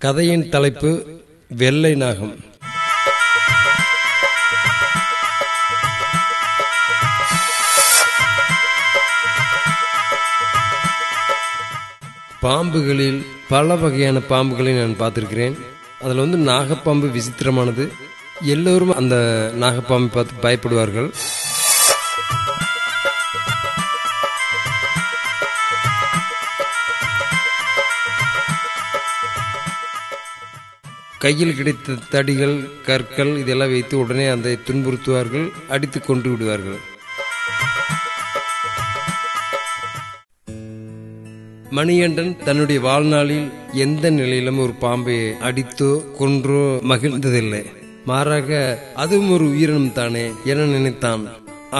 கதையின் தலைப்பு வெள்ளை நாகம். பாம்புகளில் பல வகையான பாம்புகளை நான் பார்த்திருக்கிறேன். அதில் நாகப்பாம்பு விசித்திரமானது. எல்லோரும் அந்த நாகப்பாம்பை பார்த்து பயப்படுவார்கள். கையில் கிடைத்த தடிகள், கற்கள் இதெல்லாம் வைத்து உடனே அதை துன்புறுத்துவார்கள், அடித்து கொண்டு விடுவார்கள். மணிகண்டன் தன்னுடைய வாழ்நாளில் எந்த நிலையிலும் ஒரு பாம்பை அடித்தோ கொன்றோ மகிழ்ந்ததில்லை. மாறாக அதுவும் ஒரு உயிரினம் தானே என நினைத்தான்.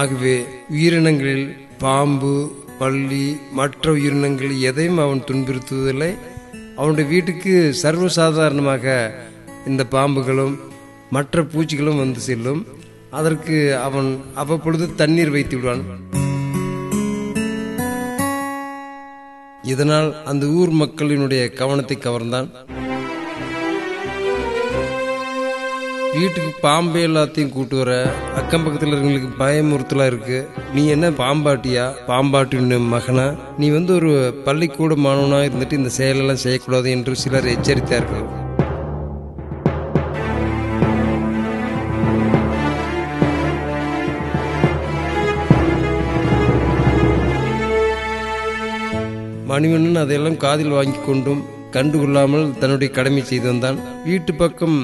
ஆகவே உயிரினங்களில் பாம்பு, பல்லி, மற்ற உயிரினங்கள் எதையும் அவன் துன்புறுத்துவதில்லை. அவனுடைய வீட்டுக்கு சர்வசாதாரணமாக இந்த பாம்புகளும் மற்ற பூச்சிகளும் வந்து செல்லும். அதற்கு அவன் அவ்வப்பொழுது தண்ணீர் வைத்து விடுவான். இதனால் அந்த ஊர் மக்களினுடைய கவனத்தை கவர்ந்தான். வீட்டுக்கு பாம்பை எல்லாத்தையும் கூட்டு வர அக்கம் பக்கத்தில் இருக்கிறவங்களுக்கு பயமுறுத்தலா இருக்கு. நீ என்ன பாம்பாட்டியா, பாம்பாட்டின் மகனா, நீ ஒரு பள்ளிக்கூட மாணவனா இருந்துட்டு இந்த செயலெல்லாம் செய்யக்கூடாது என்று சிலர் எச்சரித்தார்கள். மணிவண்ணன் அதையெல்லாம் காதில் வாங்கி கொண்டும் கண்டுகொள்ளாமல் தன்னுடைய கடமை செய்து வந்தான். வீட்டு பக்கம்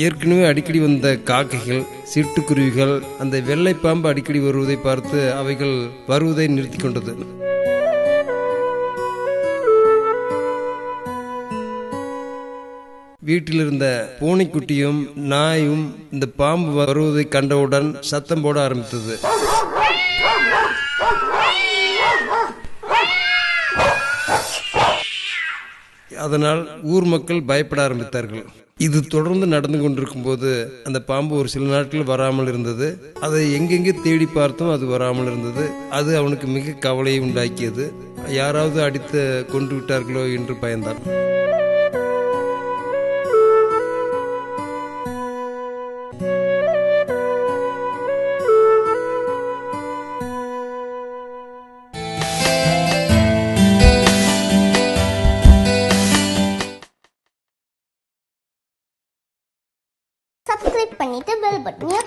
ஏற்கனவே அடிக்கடி வந்த காக்கைகள், சிட்டுக்குருவிகள் அந்த வெள்ளை பாம்பு அடிக்கடி வருவதை பார்த்து அவைகள் வருவதை நிறுத்தி கொண்டது. வீட்டில் இருந்த பூனைக்குட்டியும் நாயும் இந்த பாம்பு வருவதை கண்டவுடன் சத்தம் போட ஆரம்பித்தது. அதனால் ஊர் மக்கள் பயப்பட ஆரம்பித்தார்கள். இது தொடர்ந்து நடந்து கொண்டிருக்கும் போது அந்த பாம்பு ஒரு சில நாட்கள் வராமல் இருந்தது. அதை எங்கெங்கே தேடி பார்த்தும் அது வராமல் இருந்தது. அது அவனுக்கு மிக கவலையை உண்டாக்கியது. யாராவது அடித்து கொண்டு விட்டார்களோ என்று பயந்தான். சப்ஸ்கிரைப் பண்ணிட்டு பெல் பட்டனை